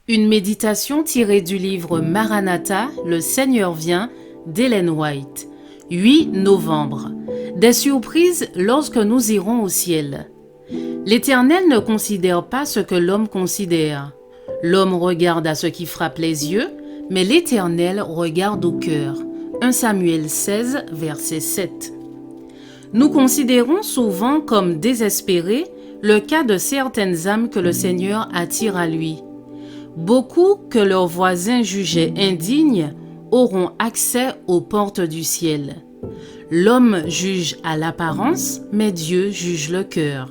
Une méditation tirée du livre Maranatha, Le Seigneur vient d'Ellen White. 8 novembre. Des surprises lorsque nous irons au ciel. L'Éternel ne considère pas ce que l'homme considère. L'homme regarde à ce qui frappe les yeux, mais l'Éternel regarde au cœur. 1 Samuel 16, verset 7. Nous considérons souvent comme désespéré le cas de certaines âmes que le Seigneur attire à lui. Beaucoup que leurs voisins jugeaient indignes auront accès aux portes du ciel. L'homme juge à l'apparence, mais Dieu juge le cœur.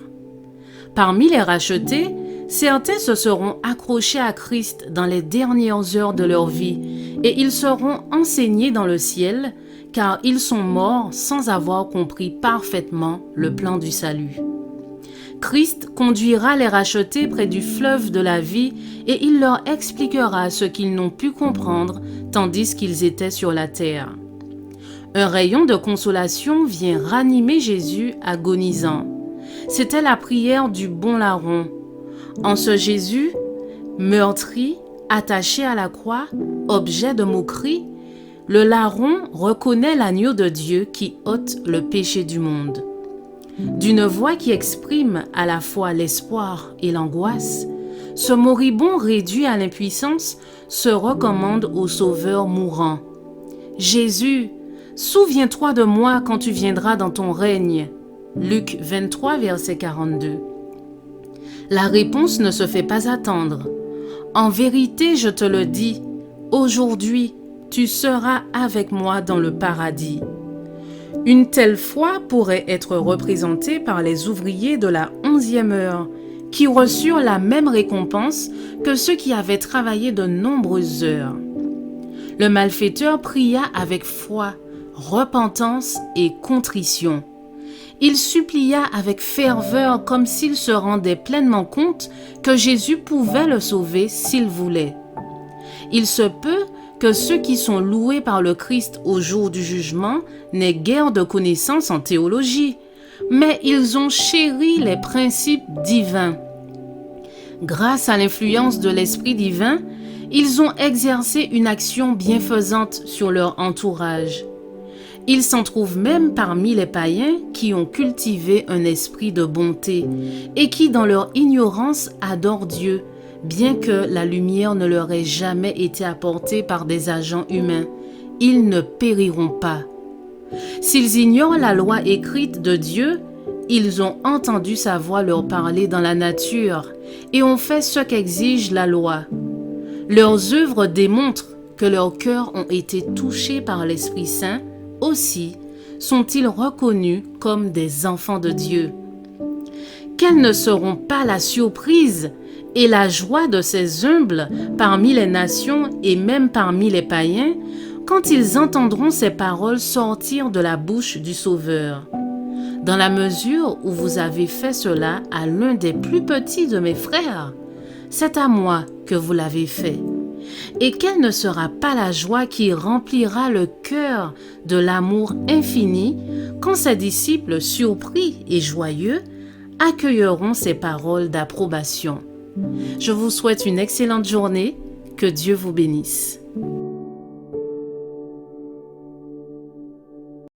Parmi les rachetés, certains se seront accrochés à Christ dans les dernières heures de leur vie et ils seront enseignés dans le ciel car ils sont morts sans avoir compris parfaitement le plan du salut. Christ conduira les rachetés près du fleuve de la vie et il leur expliquera ce qu'ils n'ont pu comprendre tandis qu'ils étaient sur la terre. Un rayon de consolation vient ranimer Jésus agonisant. C'était la prière du bon larron. En ce Jésus, meurtri, attaché à la croix, objet de moquerie, le larron reconnaît l'agneau de Dieu qui ôte le péché du monde. D'une voix qui exprime à la fois l'espoir et l'angoisse, ce moribond réduit à l'impuissance se recommande au Sauveur mourant. « Jésus, souviens-toi de moi quand tu viendras dans ton règne. » Luc 23, verset 42. La réponse ne se fait pas attendre. « En vérité, je te le dis, aujourd'hui, tu seras avec moi dans le paradis. » Une telle foi pourrait être représentée par les ouvriers de la 11e heure, qui reçurent la même récompense que ceux qui avaient travaillé de nombreuses heures. Le malfaiteur pria avec foi, repentance et contrition. Il supplia avec ferveur comme s'il se rendait pleinement compte que Jésus pouvait le sauver s'il voulait. Il se peut que ceux qui sont loués par le Christ au jour du jugement n'aient guère de connaissances en théologie, mais ils ont chéri les principes divins. Grâce à l'influence de l'Esprit divin, ils ont exercé une action bienfaisante sur leur entourage. Il s'en trouve même parmi les païens qui ont cultivé un esprit de bonté et qui, dans leur ignorance, adorent Dieu, bien que la lumière ne leur ait jamais été apportée par des agents humains. Ils ne périront pas. S'ils ignorent la loi écrite de Dieu, ils ont entendu sa voix leur parler dans la nature et ont fait ce qu'exige la loi. Leurs œuvres démontrent que leurs cœurs ont été touchés par l'Esprit Saint. Aussi sont-ils reconnus comme des enfants de Dieu. Quelles ne seront pas la surprise et la joie de ces humbles parmi les nations et même parmi les païens quand ils entendront ces paroles sortir de la bouche du Sauveur. Dans la mesure où vous avez fait cela à l'un des plus petits de mes frères, c'est à moi que vous l'avez fait. Et quelle ne sera pas la joie qui remplira le cœur de l'amour infini quand ses disciples, surpris et joyeux, accueilleront ces paroles d'approbation. Je vous souhaite une excellente journée, que Dieu vous bénisse.